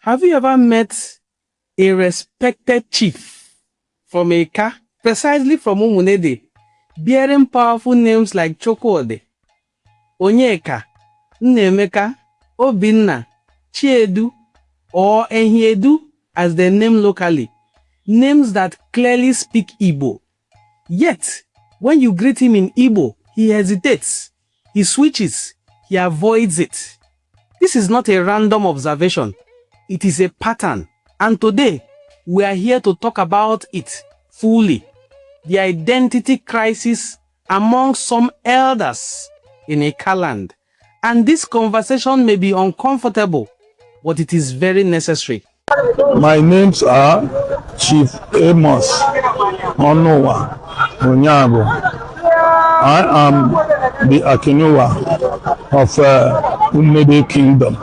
Have you ever met a respected chief from Ika, precisely from Umunede, bearing powerful names like Chukwudi, Onyeka, Nnemeka, Obinna, Chiedu, or Ehiedu as they name locally, names that clearly speak Igbo. Yet, when you greet him in Igbo, he hesitates, he switches, he avoids it. This is not a random observation. It is a pattern. And today, we are here to talk about it fully. The identity crisis among some elders in Ika land. And this conversation may be uncomfortable, but it is very necessary. My names are Chief Amos, Onuwa, Onyeabor. I am the Akinuwa of Umunede Kingdom.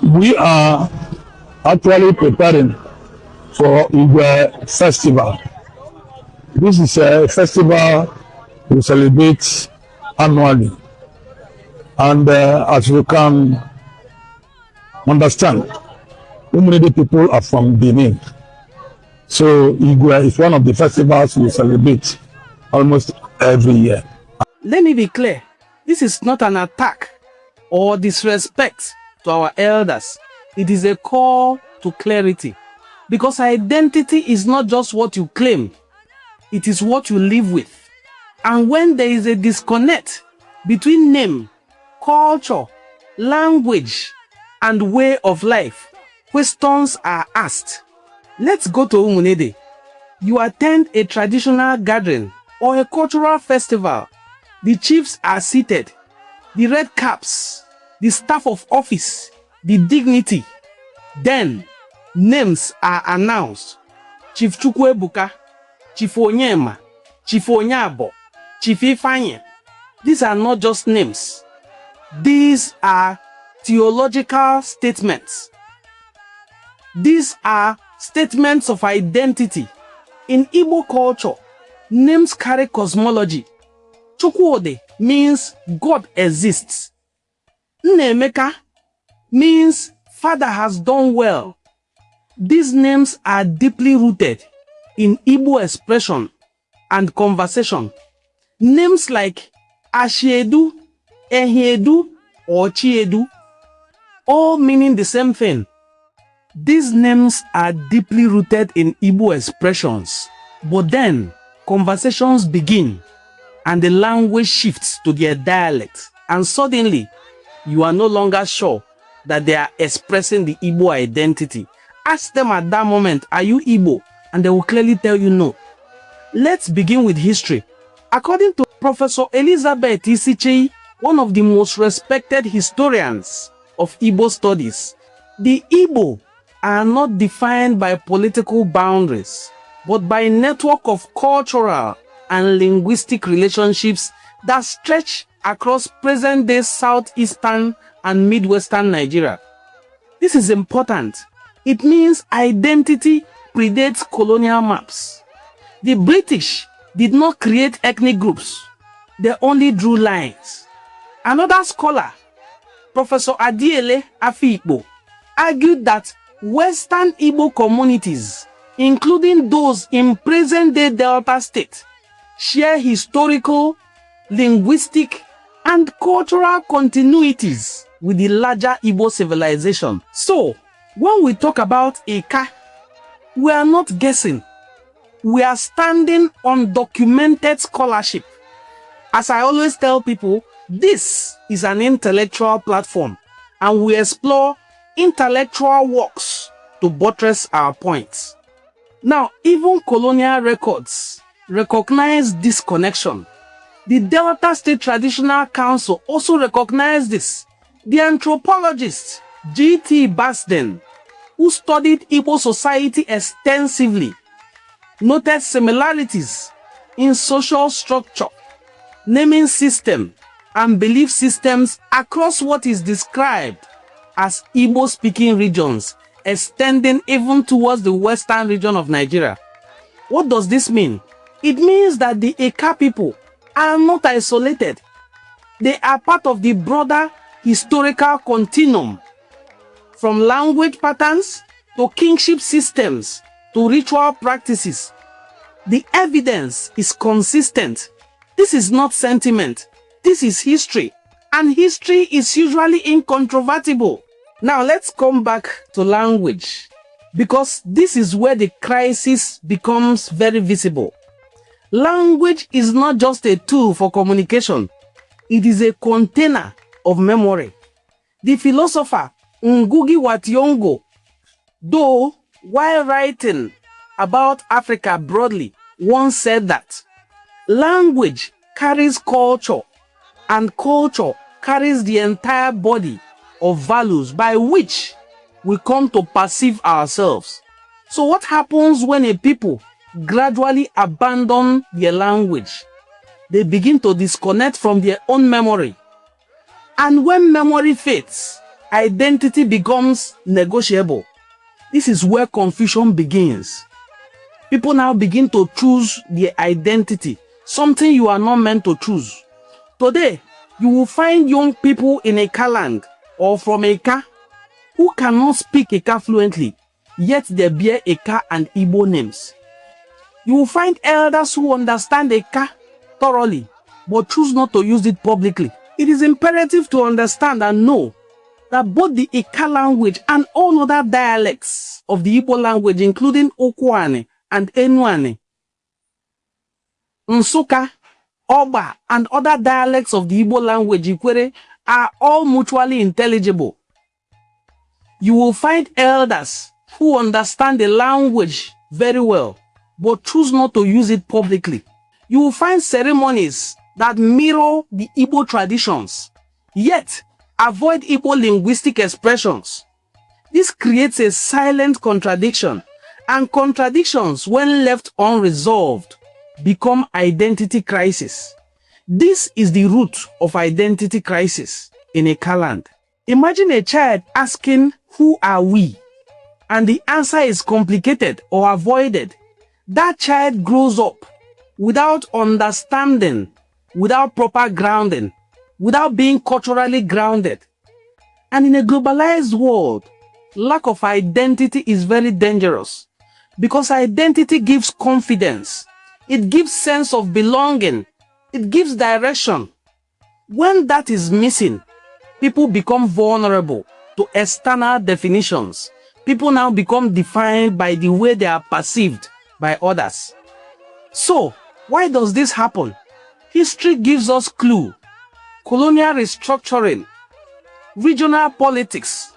We are actually preparing for Igbo festival. This is a festival we celebrate annually. And as you can understand, Umunede people are from Benin. So Igbo is one of the festivals we celebrate almost every year. Let me be clear. This is not an attack or disrespect to our elders. It is a call to clarity. Because identity is not just what you claim. It is what you live with. And when there is a disconnect between name, culture, language, and way of life, questions are asked. Let's go to Umunede. You attend a traditional gathering or a cultural festival. The chiefs are seated. The red caps, the staff of office, the dignity. Then, names are announced. Chief Chukwuebuka, Chief Onyema, Chief Onyeabor, Chief Ifanye. These are not just names. These are theological statements. These are statements of identity. In Igbo culture, names carry cosmology. Chukwudi means God exists. Nnemeka means Father has done well. These names are deeply rooted in Igbo expression and conversation. Names like Ashiedu, Ehiedu, or Chiedu, all meaning the same thing. These names are deeply rooted in Igbo expressions. But then, conversations begin and the language shifts to their dialect. And suddenly, you are no longer sure that they are expressing the Igbo identity. Ask them at that moment, are you Igbo? And they will clearly tell you no. Let's begin with history. According to Professor Elizabeth Isichei, one of the most respected historians of Igbo studies, the Igbo are not defined by political boundaries, but by a network of cultural and linguistic relationships that stretch across present-day southeastern and midwestern Nigeria. This is important. It means identity predates colonial maps. The British did not create ethnic groups. They only drew lines. Another scholar, Professor Adiele Afikpo, argued that Western Igbo communities, including those in present-day Delta State, share historical, linguistic, and cultural continuities with the larger Igbo civilization. So, when we talk about Ika, we are not guessing. We are standing on documented scholarship. As I always tell people, this is an intellectual platform, and we explore intellectual works to buttress our points. Now, even colonial records recognize this connection. The Delta State Traditional Council also recognized this. The anthropologist G.T. Basden, who studied Igbo society extensively, noted similarities in social structure, naming system, and belief systems across what is described as Igbo-speaking regions, extending even towards the western region of Nigeria. What does this mean? It means that the Ika people are not isolated. They are part of the broader historical continuum. from language patterns to kingship systems to ritual practices. The evidence is consistent. This is not sentiment. This is history. And history is usually incontrovertible. Now let's come back to language, because this is where the crisis becomes very visible. Language is not just a tool for communication. It is a container of memory. The philosopher Ngugi wa Thiong'o, though while writing about Africa broadly, once said that language carries culture, and culture carries the entire body of values by which we come to perceive ourselves. So what happens when a people gradually abandon their language? They begin to disconnect from their own memory. And when memory fades, identity becomes negotiable. This is where confusion begins. People now begin to choose their identity, something you are not meant to choose. Today, you will find young people in Ika land or from Ika who cannot speak Ika fluently, yet they bear Ika and Igbo names. You will find elders who understand Ika thoroughly, but choose not to use it publicly. It is imperative to understand and know that both the Ika language and all other dialects of the Igbo language, including Okwane and Enuane, Nsukka, Oba, and other dialects of the Igbo language, Ikwere, are all mutually intelligible. You will find elders who understand the language very well, but choose not to use it publicly. You will find ceremonies that mirror the Igbo traditions, yet avoid Igbo linguistic expressions. This creates a silent contradiction, and contradictions, when left unresolved, become identity crisis. This is the root of identity crisis in Ika land. Imagine a child asking, "Who are we?" and the answer is complicated or avoided. That child grows up without understanding, without proper grounding, without being culturally grounded. And in a globalized world, lack of identity is very dangerous, because identity gives confidence. It gives sense of belonging. It gives direction. When that is missing, people become vulnerable to external definitions. People now become defined by the way they are perceived by others. So, why does this happen? History gives us clue. Colonial restructuring, regional politics,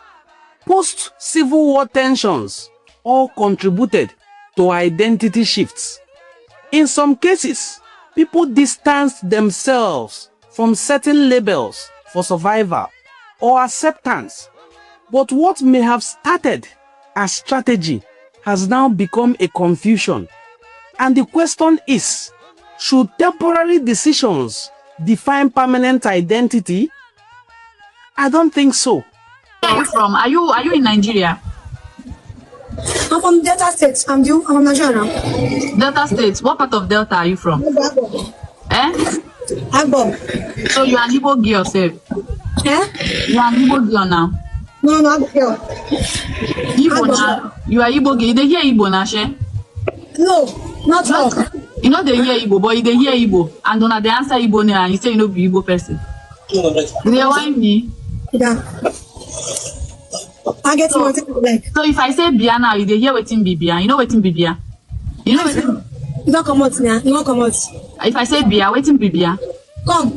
post-Civil War tensions all contributed to identity shifts. In some cases, people distanced themselves from certain labels for survival or acceptance. But what may have started as strategy has now become a confusion. And the question is, should temporary decisions define permanent identity? I don't think so. Where are you from? Are you in Nigeria? I'm from Delta State. I'm from Nigeria. Delta State. What part of Delta are you from? Eh? Agbo. So you are an Igbo girl yourself? Eh? You are an Igbo girl now? No, Agbo girl. Igbo now? You are Igbo girl. They hear Igbo now, she? No, not all. You know they hear Igbo, but they hear Igbo. And when they answer Igbo now, and you say you know be Igbo person. They want me? Yeah. I get what it like. So if I say Bia now, you they hear wetin be Bia. You know wetin be Bia? You know wetin? You don't come out now. You won't come out. If I say Bia, wetin be Bia? Come.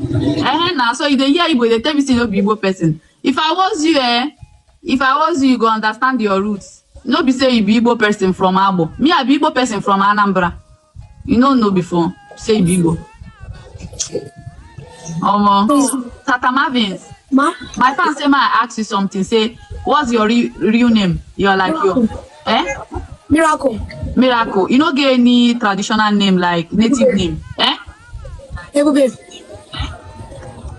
Now so you they hear Igbo, they tell me say you no be Igbo person. If I was you, you go understand your roots. No be say you be Igbo person from Abo. Me I be Igbo person from Anambra. You know before. Say you be Igbo. Tata Marvins. Ma? My fans say I ask you something. Say, what's your real name? You're like your Miracle. Miracle. You don't get any traditional name like native name. Ebube.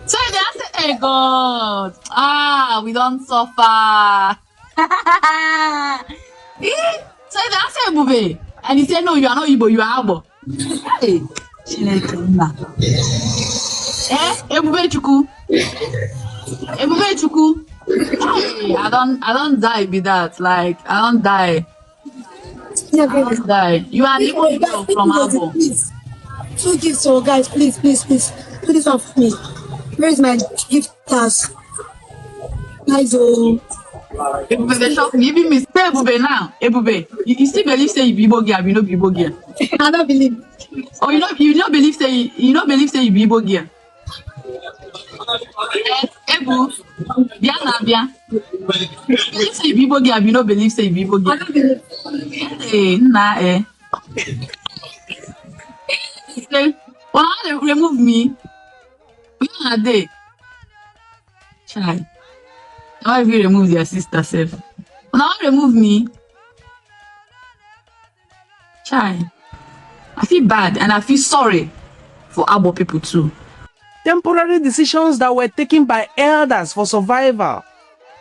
So they answer, hey God. We don't suffer. So they answer Ebube. And he said, no, you are not Igbo, you are Abo. Hey, Ebube Chuku. Ebube Chuku. Hey, I don't die be that. Like, I don't die. Yeah, I baby. don't die. You are an Igbo Guys, girl from Abo. please. 2 gifts, so guys, please, please, please. Do this one for me. Where is my gift task? Guys, oh. Ebube, they shock me. Even me say Ebube now. Ebube, you still believe say you be Igbo girl, you no be Igbo girl. I don't believe. Oh, you not believe say you be Igbo girl. Ebu, bia na bia. You believe say you be Igbo girl, you no believe say you be Igbo I girl. don't believe. Hey, nah, eh. Say, when I remove me, we are there. Child. Why if you remove their sister self? When I remove me, child, I feel bad and I feel sorry for Abo people too. Temporary decisions that were taken by elders for survival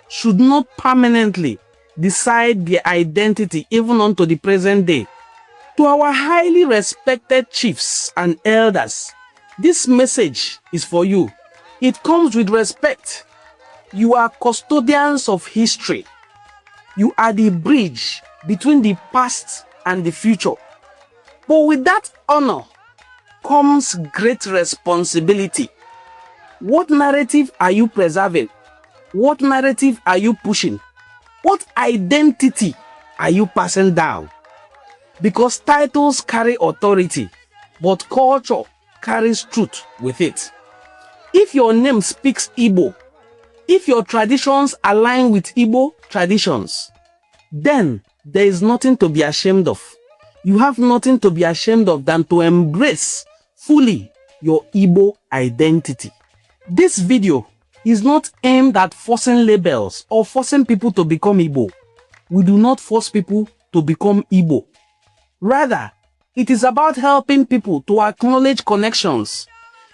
should not permanently decide their identity even unto the present day. To our highly respected chiefs and elders, this message is for you. It comes with respect. You are custodians of history. You are the bridge between the past and the future. But with that honor comes great responsibility. What narrative are you preserving? What narrative are you pushing? What identity are you passing down? Because titles carry authority, but culture carries truth with it. If your name speaks Igbo, if your traditions align with Igbo traditions, then there is nothing to be ashamed of. You have nothing to be ashamed of than to embrace fully your Igbo identity. This video is not aimed at forcing labels or forcing people to become Igbo. We do not force people to become Igbo. Rather, it is about helping people to acknowledge connections.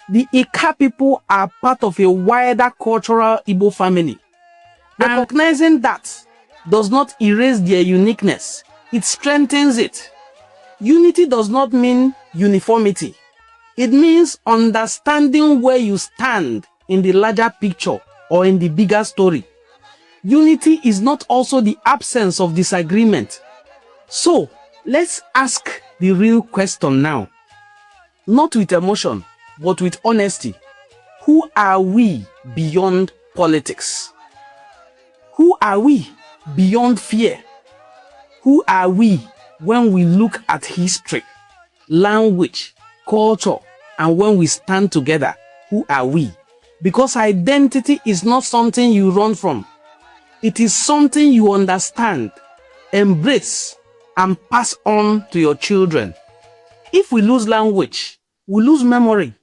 The Ika people are part of a wider cultural Igbo family. Recognizing that does not erase their uniqueness. It strengthens it. Unity does not mean uniformity. It means understanding where you stand in the larger picture or in the bigger story. Unity is not also the absence of disagreement. So, let's ask the real question now. Not with emotion, but with honesty. Who are we beyond politics? Who are we beyond fear? Who are we when we look at history, language, culture, and when we stand together? Who are we? Because identity is not something you run from. It is something you understand, embrace, and pass on to your children. If we lose language, we lose memory.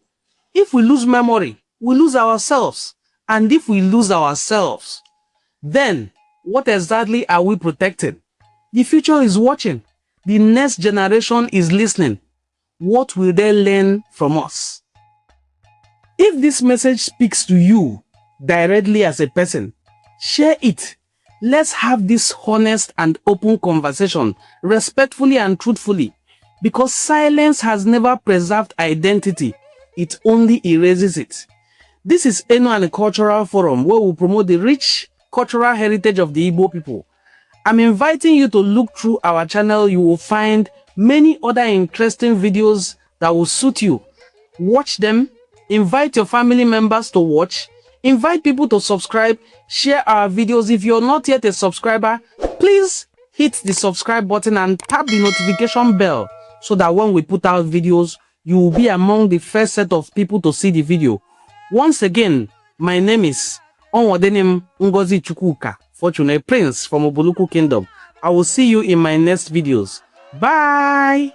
If we lose memory, we lose ourselves. And if we lose ourselves, then what exactly are we protecting? The future is watching. The next generation is listening. What will they learn from us? If this message speaks to you directly as a person, share it. Let's have this honest and open conversation, respectfully and truthfully, because silence has never preserved identity. It only erases it. This is Eno and Cultural Forum, where we promote the rich cultural heritage of the Igbo people. I'm inviting you to look through our channel. You will find many other interesting videos that will suit you. Watch them. Invite your family members to watch. Invite people to subscribe. Share our videos. If you're not yet a subscriber, please hit the subscribe button and tap the notification bell so that when we put out videos, you will be among the first set of people to see the video. Once again, my name is Onyeabor Ngozi Chukwuka, Fortune Prince from Oboluku Kingdom. I will see you in my next videos. Bye!